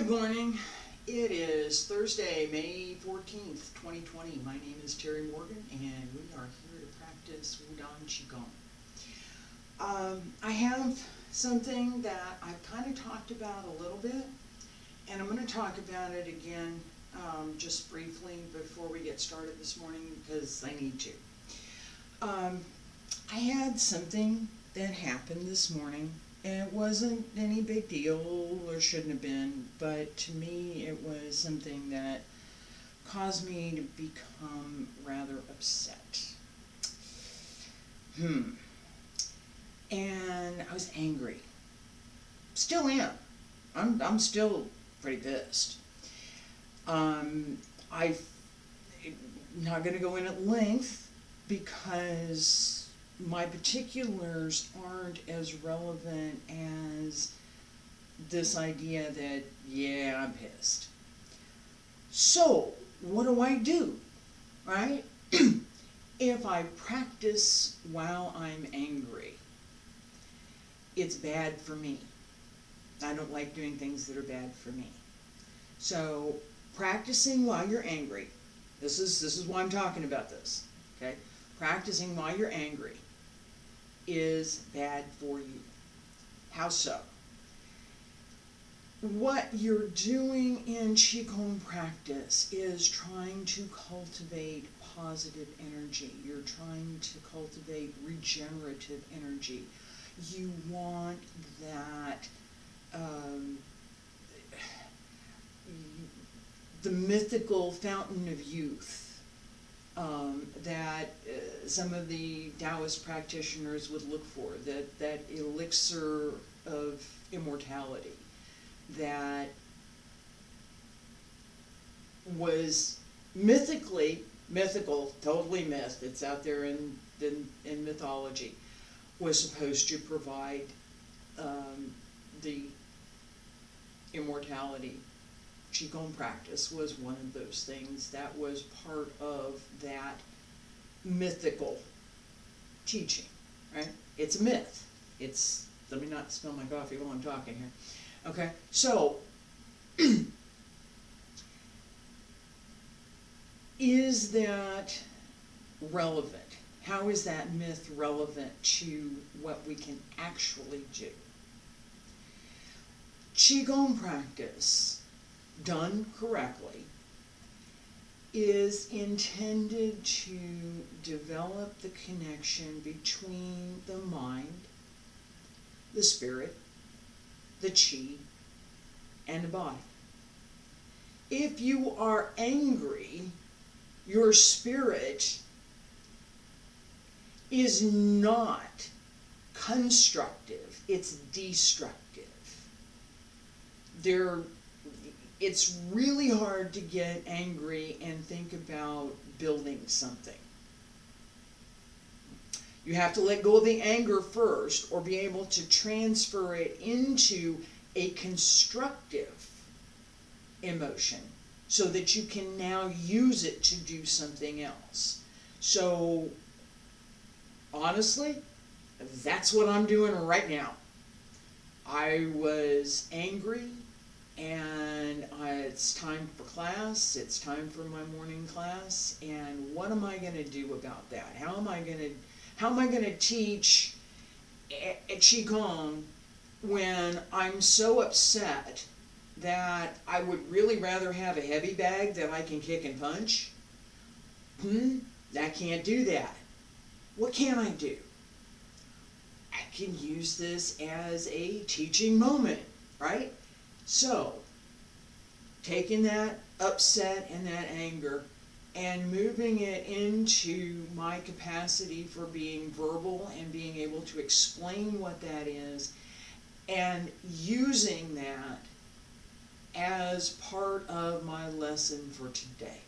Good morning. It is Thursday, May 14th, 2020. My name is Terry Morgan, and we are here to practice Wudang Qigong. I have something that I've kind of talked about a little bit, and I'm going to talk about it again just briefly before we get started this morning because I need to. I had something that happened this morning. It wasn't any big deal, or shouldn't have been, but to me it was something that caused me to become rather upset. And I was angry. Still am. I'm still pretty pissed. I'm not going to go in at length because my particulars aren't as relevant as this idea that, yeah, I'm pissed. So, what do? Right? If I practice while I'm angry, it's bad for me. I don't like doing things that are bad for me. So, practicing while you're angry, this is why I'm talking about this, okay? Practicing while you're angry is bad for you. How so? What you're doing in Qigong practice is trying to cultivate positive energy. You're trying to cultivate regenerative energy. You want that the mythical fountain of youth that some of the Taoist practitioners would look for, that elixir of immortality that was mythical, totally myth, it's out there in mythology, was supposed to provide the immortality. Qigong practice was one of those things that was part of that mythical teaching, right? It's a myth. Let me not spill my coffee while I'm talking here. Okay, so is that relevant? How is that myth relevant to what we can actually do? Qigong practice, done correctly, is intended to develop the connection between the mind, the spirit, the qi, and the body. If you are angry, your spirit is not constructive, it's destructive. It's really hard to get angry and think about building something. You have to let go of the anger first, or be able to transfer it into a constructive emotion so that you can now use it to do something else. So, honestly, that's what I'm doing right now. I was angry, and it's time for class, it's time for my morning class, and what am I going to do about that? How am I going to teach Qigong when I'm so upset that I would really rather have a heavy bag that I can kick and punch? I can't do that. What can I do? I can use this as a teaching moment, right? So, taking that upset and that anger and moving it into my capacity for being verbal and being able to explain what that is, and using that as part of my lesson for today.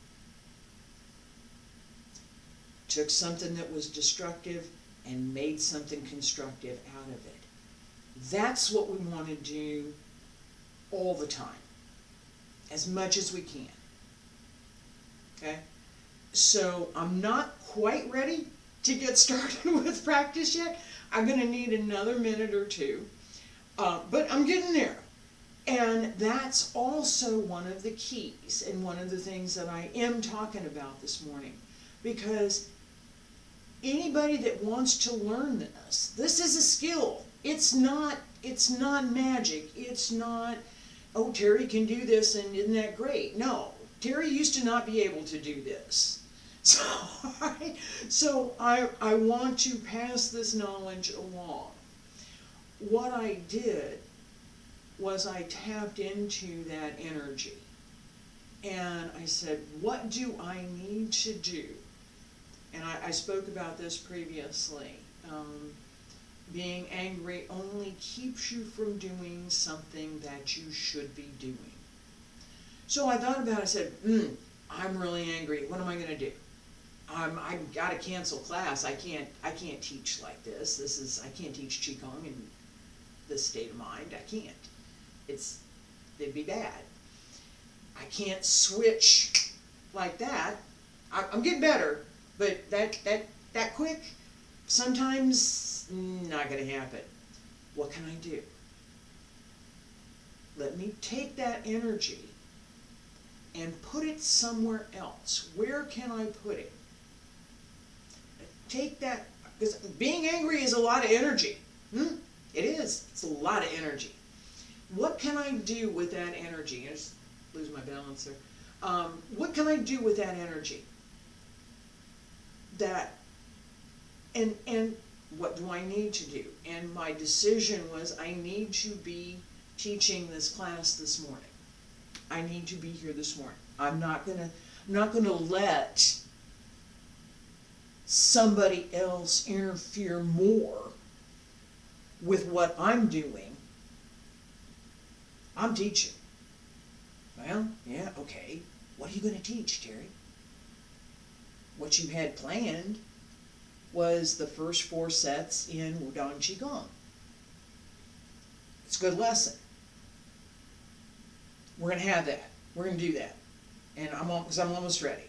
Took something that was destructive and made something constructive out of it. That's what we want to do all the time, as much as we can. Okay? So I'm not quite ready to get started with practice yet. I'm going to need another minute or two, but I'm getting there. And that's also one of the keys and one of the things that I am talking about this morning. Because anybody that wants to learn this is a skill. It's not magic. It's not, oh, Terry can do this and isn't that great? No, Terry used to not be able to do this. So I want to pass this knowledge along. What I did was I tapped into that energy. And I said, what do I need to do? And I spoke about this previously. Being angry only keeps you from doing something that you should be doing. So I thought about it. I said, I'm really angry. What am I going to do? I got to cancel class. I can't teach like this. I can't teach Qigong in this state of mind. I can't. It'd be bad. I can't switch like that. I'm getting better, but that quick, sometimes not going to happen. What can I do? Let me take that energy and put it somewhere else. Where can I put it? Take that, because being angry is a lot of energy. It is. It's a lot of energy. What can I do with that energy? I just lose my balance there. What can I do with that energy? And what do I need to do? And my decision was I need to be teaching this class this morning. I need to be here this morning. I'm not gonna let somebody else interfere more with what I'm doing. I'm teaching. Well, yeah, okay. What are you going to teach, Terry? What you had planned was the first 4 sets in Wudang Qigong. It's a good lesson. We're going to have that. We're going to do that. And I'm almost ready.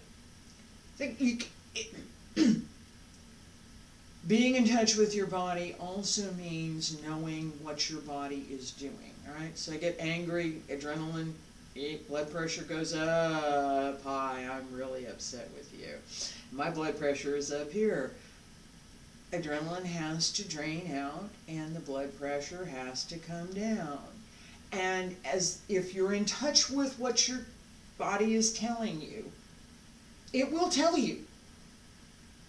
Being in touch with your body also means knowing what your body is doing. All right, so I get angry, adrenaline, blood pressure goes up. Hi, I'm really upset with you. My blood pressure is up here. Adrenaline has to drain out, and the blood pressure has to come down. And as if you're in touch with what your body is telling you, it will tell you.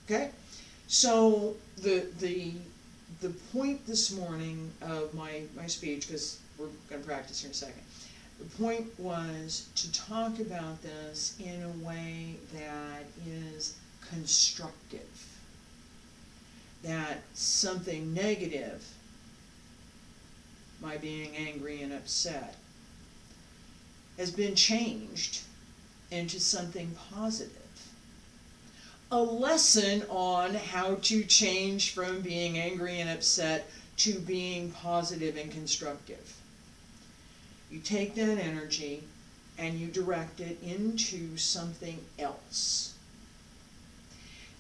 Okay. So the point this morning of my speech, because we're going to practice here in a second, the point was to talk about this in a way that is constructive, that something negative, my being angry and upset, has been changed into something positive. A lesson on how to change from being angry and upset to being positive and constructive. You take that energy and you direct it into something else.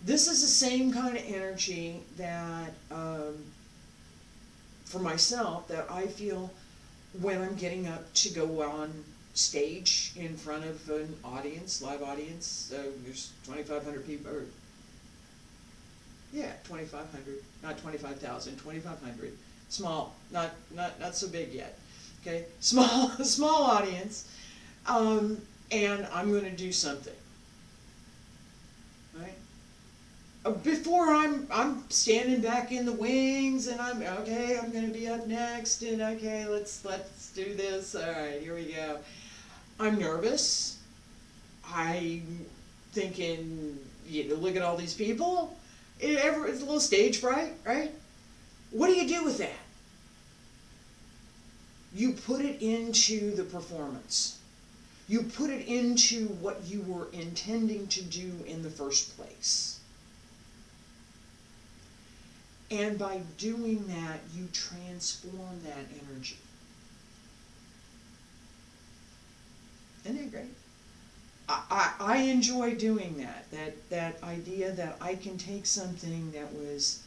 This is the same kind of energy that, for myself, that I feel when I'm getting up to go on stage in front of an audience, live audience. There's 2,500 people, or 2,500, not 25,000, 2,500. Small, not so big yet. Okay, small audience, and I'm going to do something. Right? Before I'm standing back in the wings, and I'm going to be up next, and okay, let's do this. All right, here we go. I'm nervous. I'm thinking, look at all these people. It's a little stage fright, right? What do you do with that? You put it into the performance. You put it into what you were intending to do in the first place. And by doing that, you transform that energy. Isn't that great? I enjoy doing that idea that I can take something that was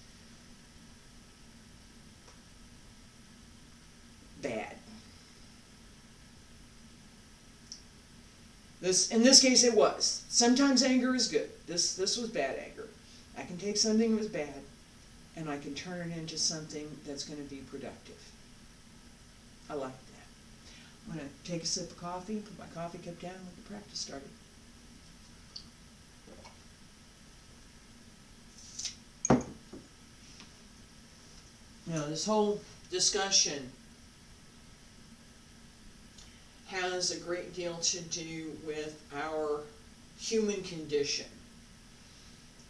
bad, In this case it was. Sometimes anger is good. This was bad anger. I can take something that was bad and I can turn it into something that's going to be productive. I like that. I'm going to take a sip of coffee, put my coffee cup down, and get the practice started. Now, this whole discussion has a great deal to do with our human condition.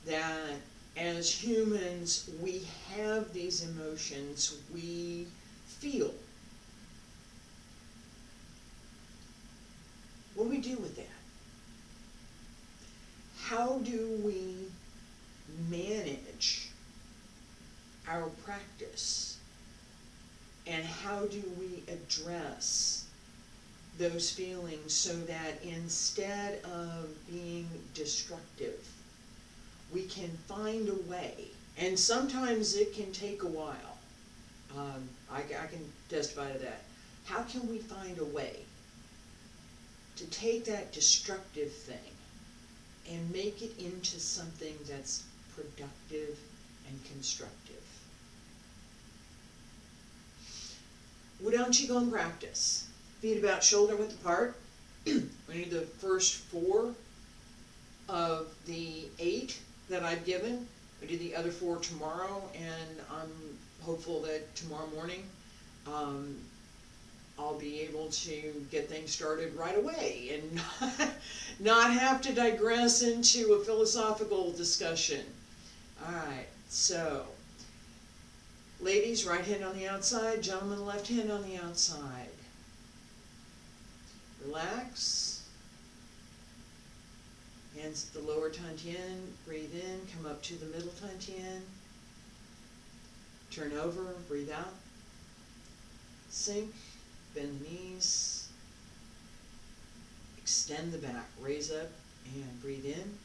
That as humans, we have these emotions, we feel. What do we do with that? How do we manage our practice? And how do we address those feelings so that instead of being destructive, we can find a way? And sometimes it can take a while. I can testify to that. How can we find a way to take that destructive thing and make it into something that's productive and constructive? Wudang Qigong practice. Feet about shoulder width apart. We need the first 4 of the 8 that I've given. We do the other 4 tomorrow, and I'm hopeful that tomorrow morning I'll be able to get things started right away and not have to digress into a philosophical discussion. Alright, so ladies, right hand on the outside, gentlemen, left hand on the outside. Relax. Hands at the lower Tantien. Breathe in, come up to the middle Tantien. Turn over, breathe out. Sink, bend the knees. Extend the back, raise up and breathe in.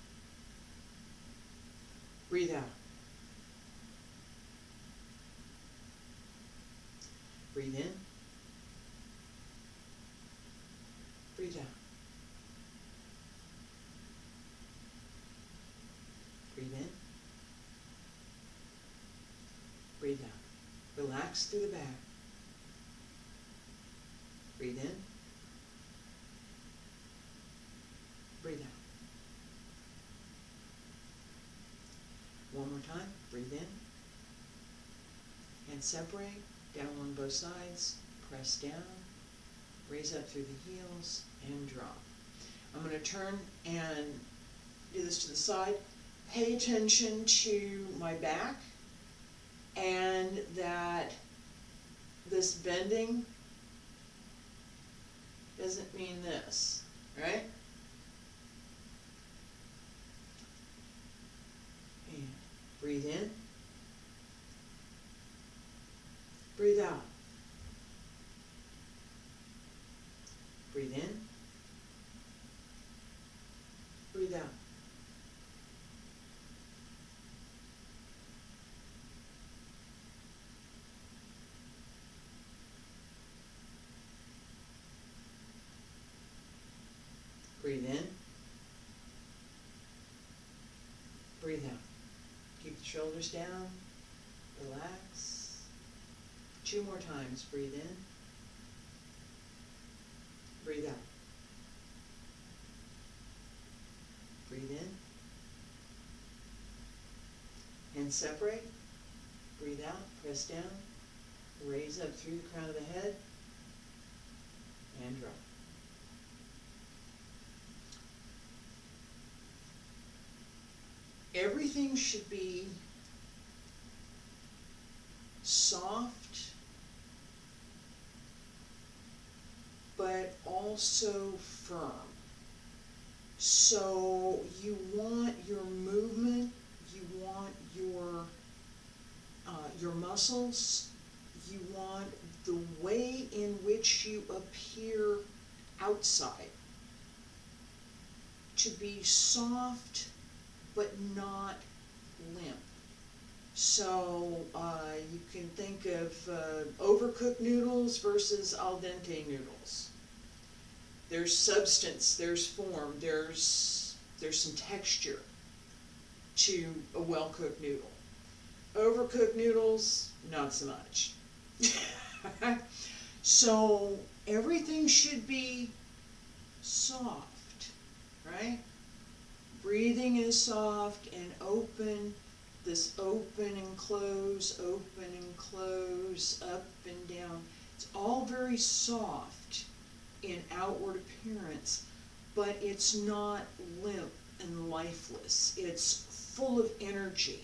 Breathe out. Breathe in. Breathe out. Breathe in. Breathe out. Relax through the back. Breathe in. Breathe out. One more time. Breathe in. Hands separate. Down along both sides. Press down. Raise up through the heels and drop. I'm going to turn and do this to the side. Pay attention to my back and that this bending doesn't mean this, right? And breathe in. Breathe out. Breathe in. Breathe out. Breathe in. Breathe out. Keep the shoulders down. Relax. 2 more times. Breathe in. Breathe out. Breathe in. Hands separate. Breathe out. Press down. Raise up through the crown of the head. And drop. Everything should be soft, but also firm. So you want your movement, you want your muscles, you want the way in which you appear outside to be soft but not limp. So you can think of overcooked noodles versus al dente noodles. There's substance, there's form, there's some texture to a well-cooked noodle. Overcooked noodles, not so much. So everything should be soft, right? Breathing is soft and open. This open and close, up and down. It's all very soft in outward appearance, but it's not limp and lifeless. It's full of energy,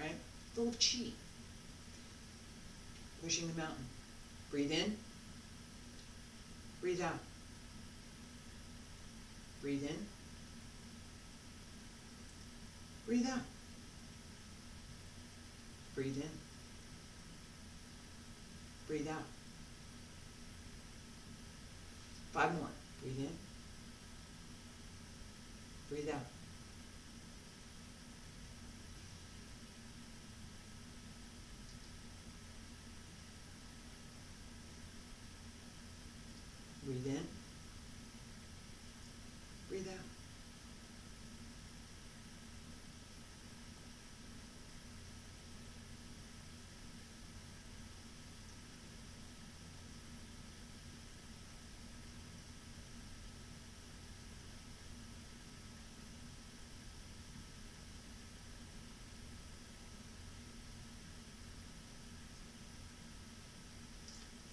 right? Full of chi. Pushing the mountain. Breathe in. Breathe out. Breathe in. Breathe out. Breathe in. Breathe out. 5 more. Breathe in. Breathe out. Breathe in. Breathe out.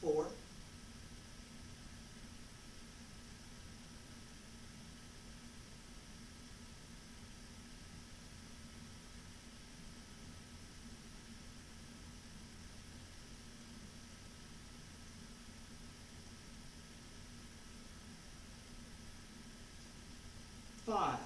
Four. Five.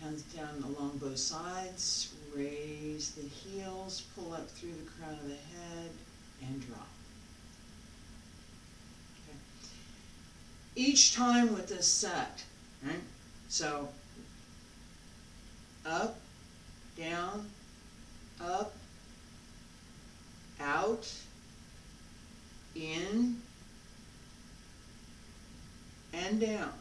Hands down along both sides, raise the heels, pull up through the crown of the head, and drop. Okay. Each time with this set, right? So, up, down, up, out, in, and down.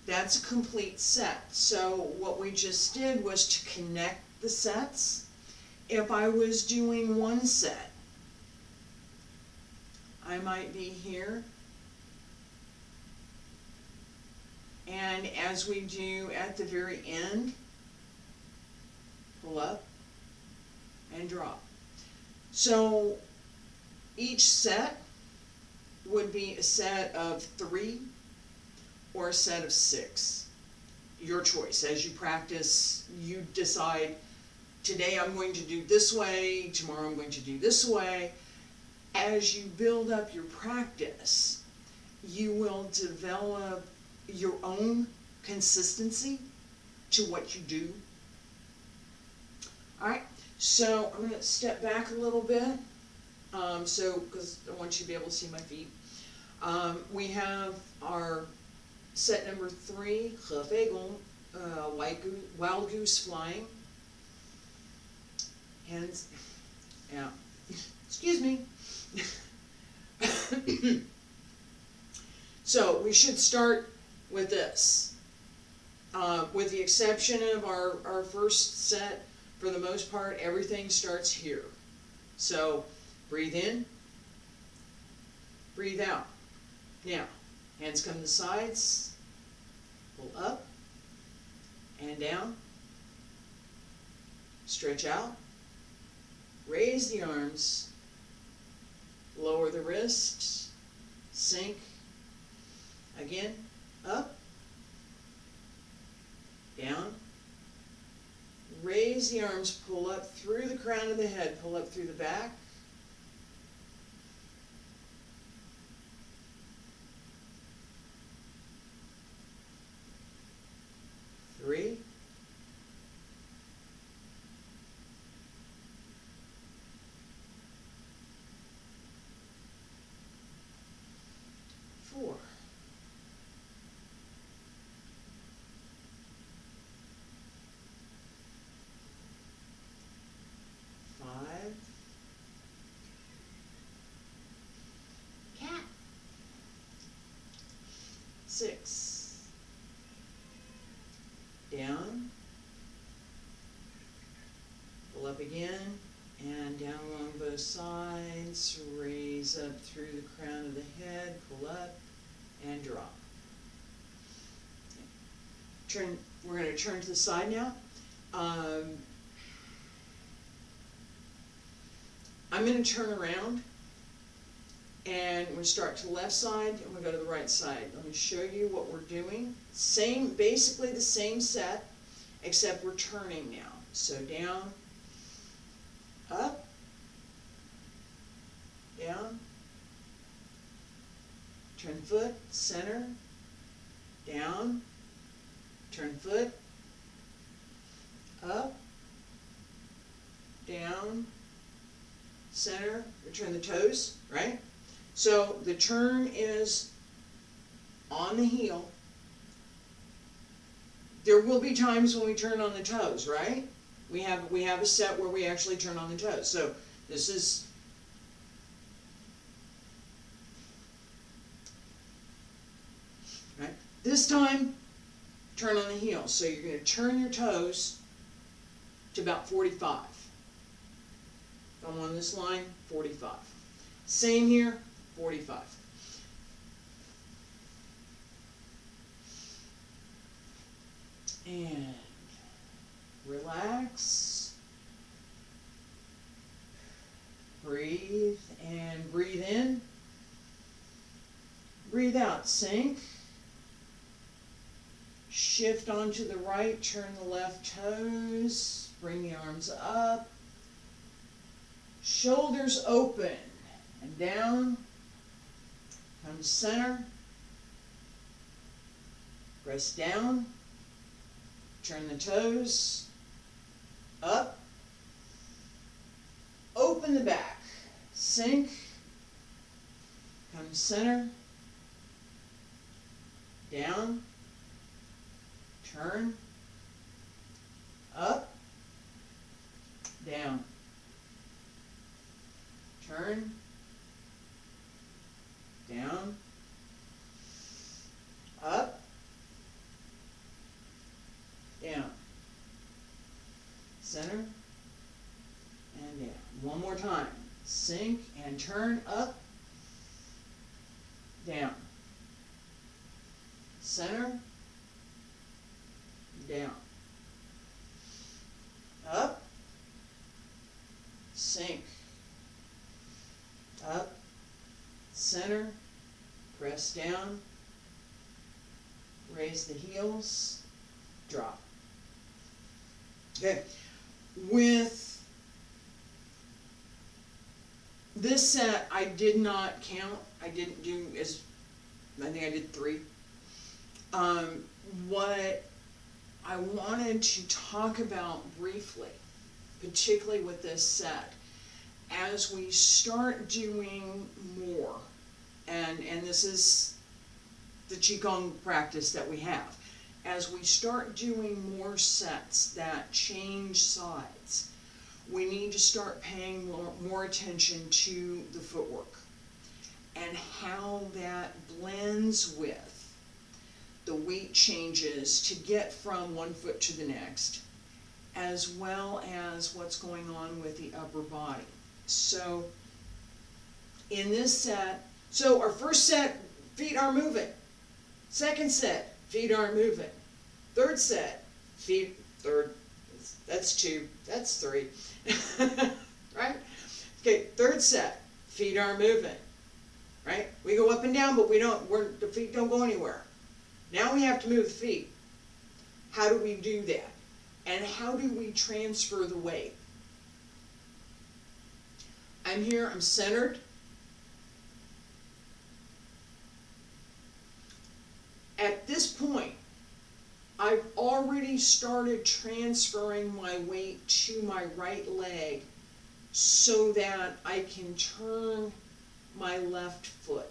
That's a complete set. So what we just did was to connect the sets. If I was doing one set, I might be here. And as we do at the very end, pull up and drop. So each set would be a set of 3 or a set of 6. Your choice. As you practice, you decide, today I'm going to do this way, tomorrow I'm going to do this way. As you build up your practice, you will develop your own consistency to what you do. Alright, so I'm going to step back a little bit, because I want you to be able to see my feet. We have our set number 3, 合飞功, wild goose flying. Hands, yeah, excuse me. So we should start with this. With the exception of our first set, for the most part, everything starts here. So breathe in, breathe out. Now, hands come to the sides, pull up and down, stretch out, raise the arms, lower the wrists, sink, again, up, down, raise the arms, pull up through the crown of the head, pull up through the back, And down along both sides, raise up through the crown of the head, pull up, and drop. Okay. We're going to turn to the side now. I'm going to turn around, and we start to the left side, and we go to the right side. Let me show you what we're doing. Basically the same set, except we're turning now. So down, up, down, turn foot, center, down, turn foot, up, down, center, return the toes, right? So the turn is on the heel. There will be times when we turn on the toes, right? We have a set where we actually turn on the toes. So this is right. This time, turn on the heel. So you're going to turn your toes to about 45. If I'm on this line, 45. Same here, 45. And relax. Breathe and breathe in. Breathe out, sink. Shift onto the right, turn the left toes, bring the arms up. Shoulders open and down. Come to center. Press down. Turn the toes. Up. Open the back. Sink. Come to center. Down. Turn. Up. Down. Turn. Down. Up. Down. Center. And down. One more time. Sink and turn up. Down. Center. Down. Up. Sink. Up. Center. Press down. Raise the heels. Drop. Okay. With this set, I did not count. I didn't do I think I did 3. What I wanted to talk about briefly, particularly with this set, as we start doing more, and this is the Qigong practice that we have, as we start doing more sets that change sides, we need to start paying more attention to the footwork and how that blends with the weight changes to get from one foot to the next, as well as what's going on with the upper body. So in this set, so our first set, feet are moving. Second set, feet aren't moving. Third set, that's 2, that's 3. Right? Okay, third set, feet aren't moving. Right? We go up and down, but the feet don't go anywhere. Now we have to move the feet. How do we do that? And how do we transfer the weight? I'm here, I'm centered. At this point, I've already started transferring my weight to my right leg so that I can turn my left foot.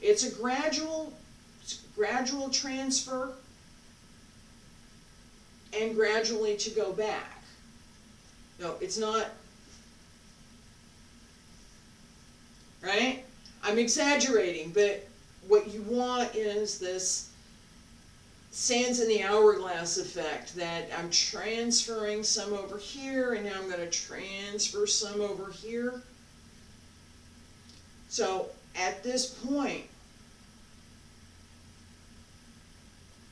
It's a gradual transfer and gradually to go back. No, it's not, right? I'm exaggerating, but what you want is this sands in the hourglass effect, that I'm transferring some over here and now I'm going to transfer some over here. So at this point,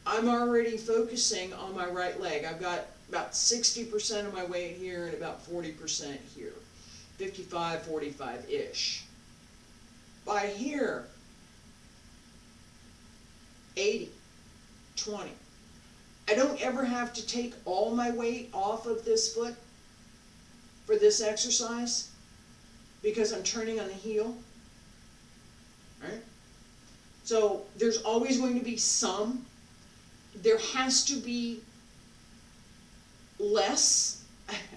I'm already focusing on my right leg. I've got about 60% of my weight here and about 40% here. 55, 45-ish. By here, 80, 20. I don't ever have to take all my weight off of this foot for this exercise because I'm turning on the heel. Right? So there's always going to be some. There has to be less.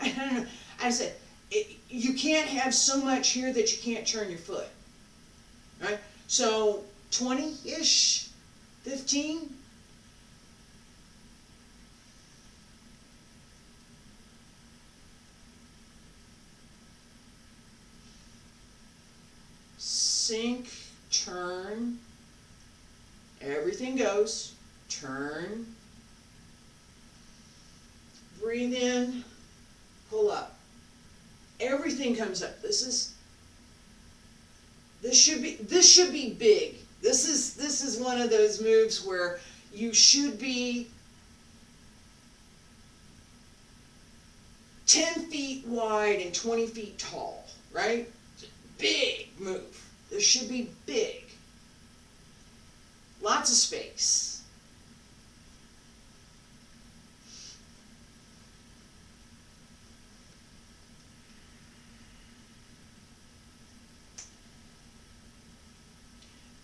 I don't know. I said, you can't have so much here that you can't turn your foot. Right? So 20-ish, 15. Sink, turn, everything goes, turn, breathe in, pull up. Everything comes up. This should be big. This is one of those moves where you should be 10 feet wide and 20 feet tall, right? Big move. This should be big. Lots of space.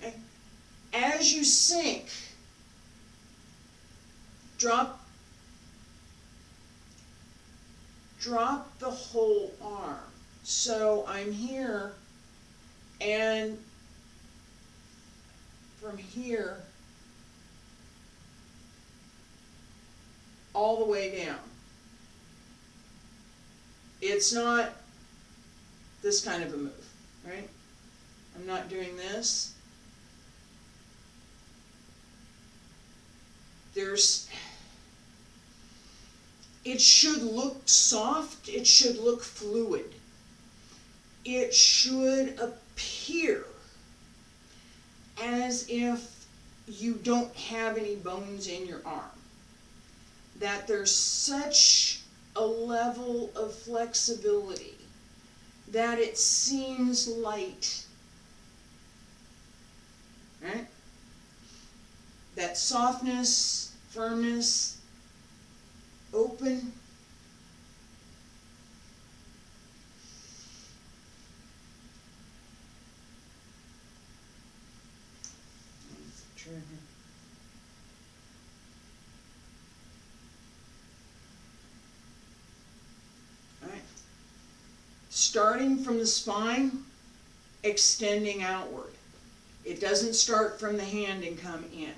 Okay. As you sink, drop the whole arm. So I'm here, and from here all the way down. It's not this kind of a move, right? I'm not doing this. It should look soft, it should look fluid. It should appear as if you don't have any bones in your arm. That there's such a level of flexibility that it seems light. Right? That softness, firmness, open. All right. Starting from the spine, extending outward. It doesn't start from the hand and come in.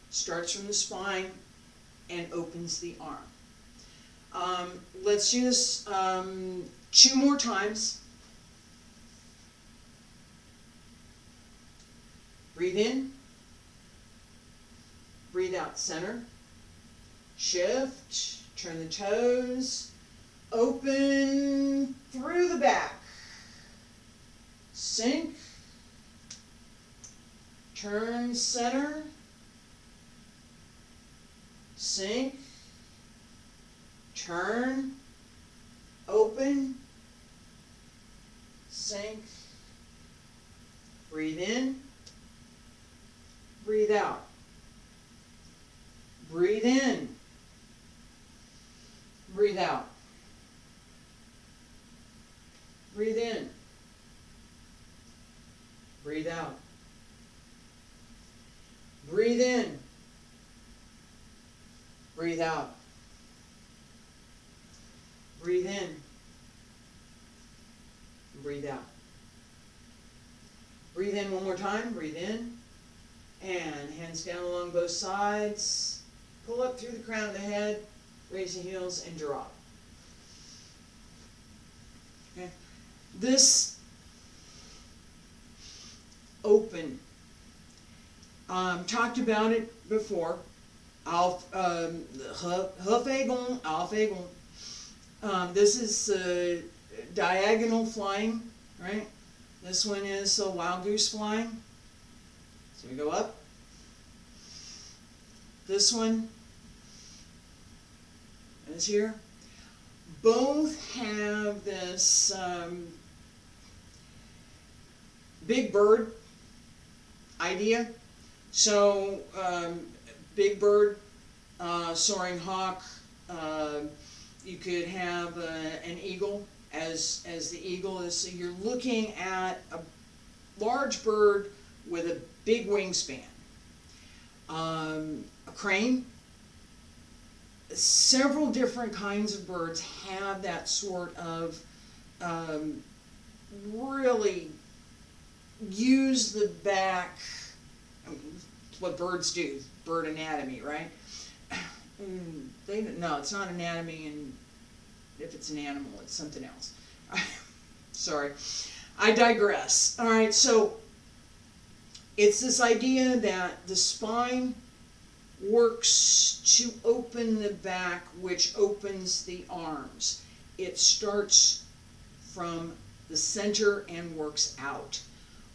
Starts from the spine and opens the arm. Let's do this 2 more times. Breathe in. Breathe out, center. Shift. Turn the toes. Open through the back. Sink. Turn center. Sink. Turn. Open. Sink. Breathe in. Breathe out. Breathe in. Breathe out. Breathe in. Breathe out. Breathe in. Breathe out. Breathe in. Breathe out. Breathe in one more time. Breathe in. And hands down along both sides. Pull up through the crown of the head. Raise the heels and drop. Okay. This open. Talked about it before. Aufregung. This is diagonal flying, right? This one is wild goose flying. So we go up. This one is here. Both have this big bird idea. So big bird, soaring hawk. You could have an eagle as the eagle is. So you're looking at a large bird with a big wingspan. A crane. Several different kinds of birds have that sort of really use the back. It's what birds do, bird anatomy, right? No, it's not anatomy, and if it's an animal, it's something else. Sorry, I digress. All right, so it's this idea that the spine works to open the back, which opens the arms. It starts from the center and works out.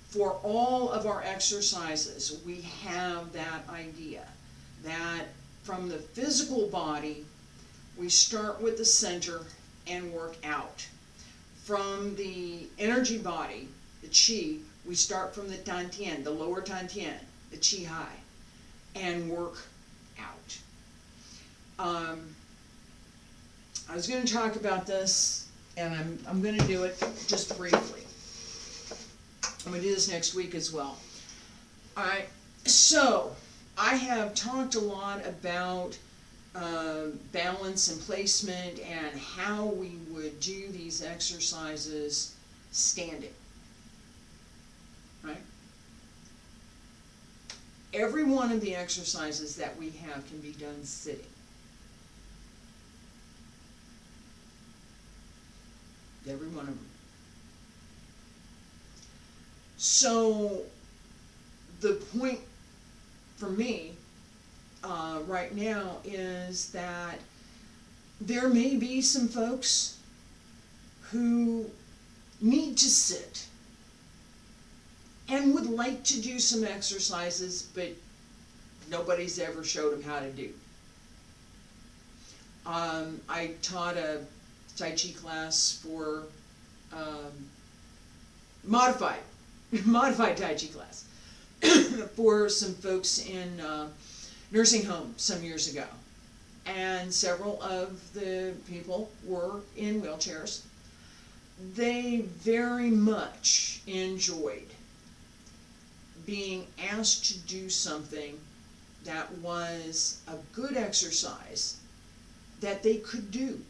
For all of our exercises, we have that idea that from the physical body, we start with the center and work out. From the energy body, the qi, we start from the dantian, the lower dantian, the qi high, and work out. I was going to talk about this, and I'm going to do it just briefly. I'm going to do this next week as well. All right, so I have talked a lot about balance and placement and how we would do these exercises standing, right? Every one of the exercises that we have can be done sitting. Every one of them. So the point for me right now is that there may be some folks who need to sit and would like to do some exercises, but nobody's ever showed them how to do. I taught a Tai Chi class for modified Tai Chi class for some folks in nursing home some years ago. And several of the people were in wheelchairs. They very much enjoyed being asked to do something that was a good exercise that they could do.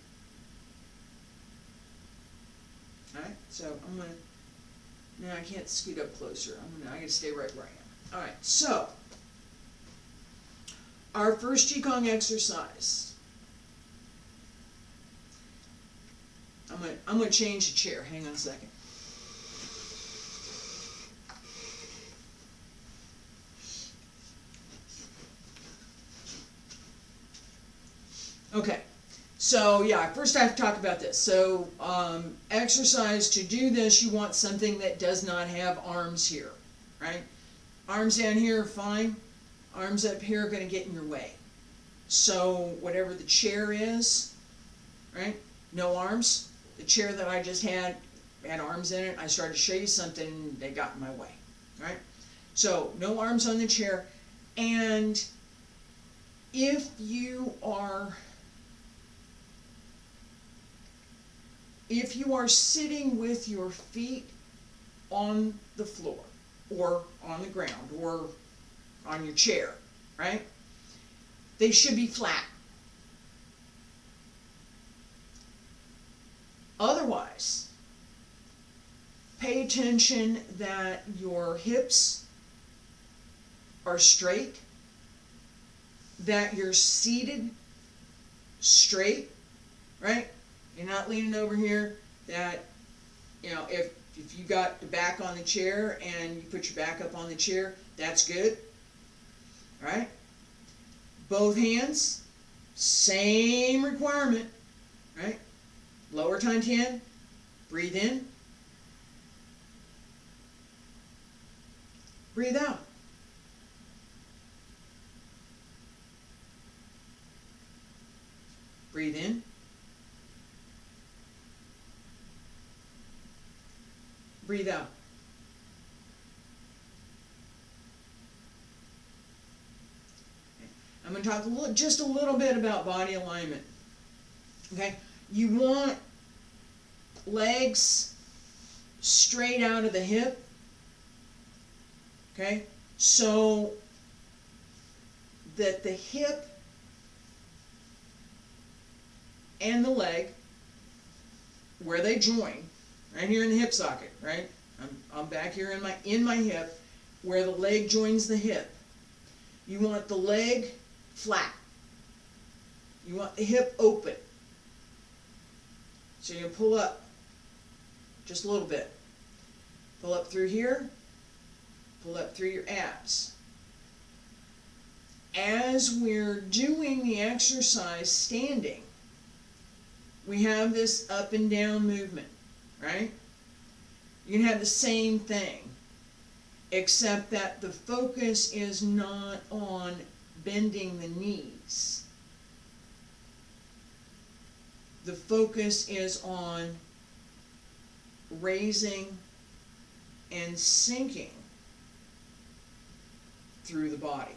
Alright, so I'm going to, no, I can't scoot up closer. I got to stay right where I am. Alright, so our first Qigong exercise. I'm going to change the chair. Hang on a second. Okay, so yeah, first I have to talk about this. So exercise, to do this, you want something that does not have arms here, right? Arms down here are fine. Arms up here are going to get in your way. So whatever the chair is, right? No arms. The chair that I just had arms in it. I started to show you something, they got in my way, right? So no arms on the chair. And if you are sitting with your feet on the floor or on the ground or on your chair, right? They should be flat. Otherwise, pay attention that your hips are straight, that you're seated straight, right? You're not leaning over here, that, you know, if you got the back on the chair and you put your back up on the chair, that's good, right? Both hands, same requirement, right? Lower Tantian, breathe in, breathe out. Breathe in, breathe out. I'm going to talk just a little bit about body alignment. Okay, you want legs straight out of the hip. Okay, so that the hip and the leg, where they join, right here in the hip socket, right? I'm back here in my hip, where the leg joins the hip. You want the leg flat. You want the hip open. So you pull up just a little bit. Pull up through here, pull up through your abs. As we're doing the exercise standing, we have this up and down movement, right? You can have the same thing, except that the focus is not on bending the knees. The focus is on raising and sinking through the body.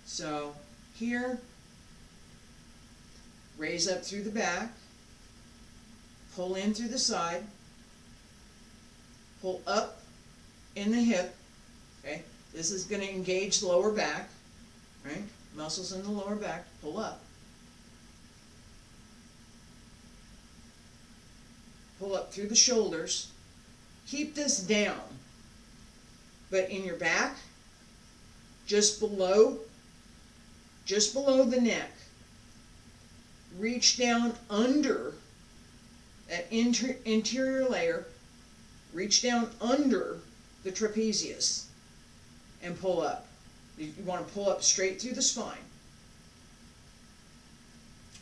So here, raise up through the back, pull in through the side, pull up in the hip, okay? This is going to engage the lower back, right? Muscles in the lower back, pull up. Pull up through the shoulders. Keep this down, but in your back, just below the neck, reach down under that interior layer, reach down under the trapezius and pull up. You want to pull up straight through the spine.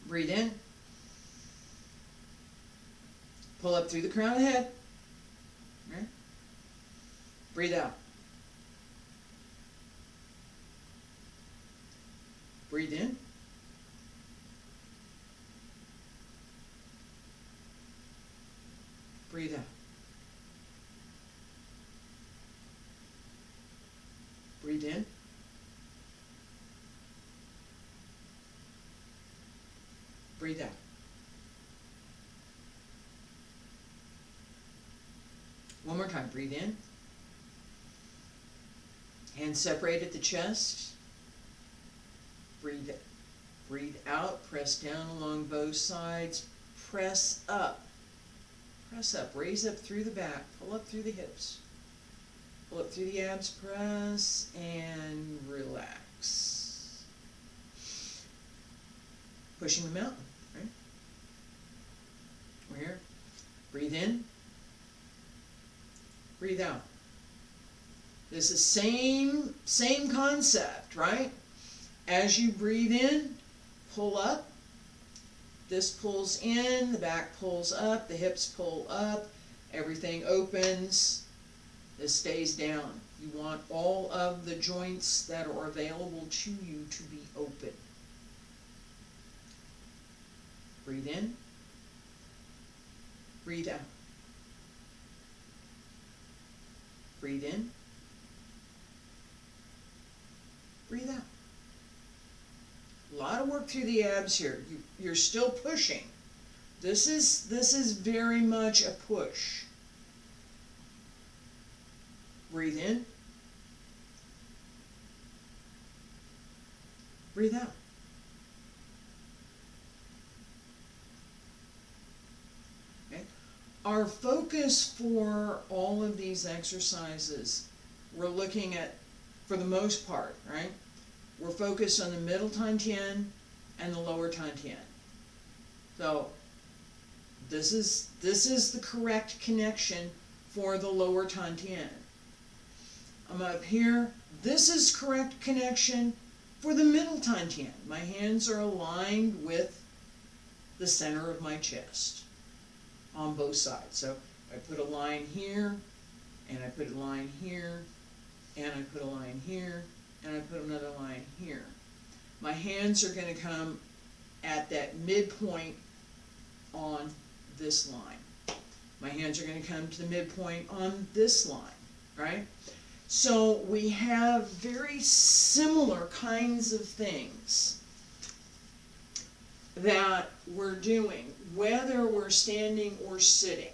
Breathe in. Pull up through the crown of the head. Right? Breathe out. Breathe in. Breathe out. Breathe in. Breathe out. One more time. Breathe in. Hands separate at the chest. Breathe out. Press down along both sides. Press up. Press up. Raise up through the back. Pull up through the hips. Pull up through the abs. Press and relax. Pushing the mountain. Right? We're here. Breathe in. Breathe out. This is same concept, right? As you breathe in, pull up. This pulls in, the back pulls up, the hips pull up, everything opens. This stays down. You want all of the joints that are available to you to be open. Breathe in. Breathe out. Breathe in. Breathe out. A lot of work through the abs here. You're still pushing. This is very much a push. Breathe in. Breathe out. Okay. Our focus for all of these exercises, we're looking at, for the most part, right? We're focused on the middle Tantian and the lower Tantian. So this is the correct connection for the lower Tantian. I'm up here, This is correct connection for the middle Tantian. My hands are aligned with the center of my chest on both sides. So I put a line here, and I put a line here, and I put a line here, and I put another line here. My hands are going to come at that midpoint on this line. My hands are going to come to the midpoint on this line, right? So we have very similar kinds of things that we're doing, whether we're standing or sitting.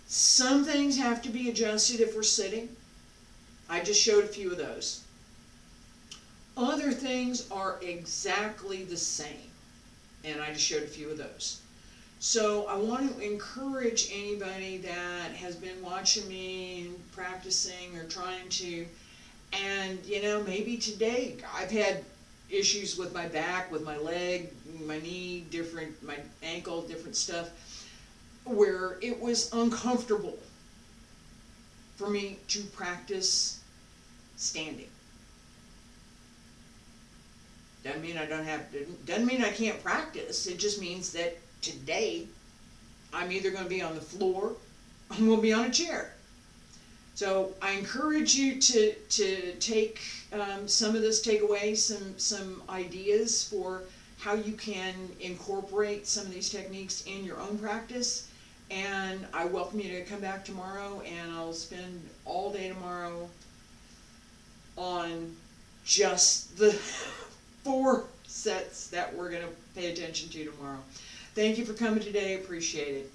Some things have to be adjusted if we're sitting. I just showed a few of those. Other things are exactly the same, and I just showed a few of those. So I want to encourage anybody that has been watching me and practicing or trying to, and maybe today I've had issues with my back, with my leg, my knee, my ankle, different stuff, where it was uncomfortable for me to practice standing. Doesn't mean doesn't mean I can't practice. It just means that today I'm either going to be on the floor or I'm going to be on a chair. So I encourage you to take some of this, take away some ideas for how you can incorporate some of these techniques in your own practice. And I welcome you to come back tomorrow, and I'll spend all day tomorrow on just the 4 sets that we're going to pay attention to tomorrow. Thank you for coming today. Appreciate it.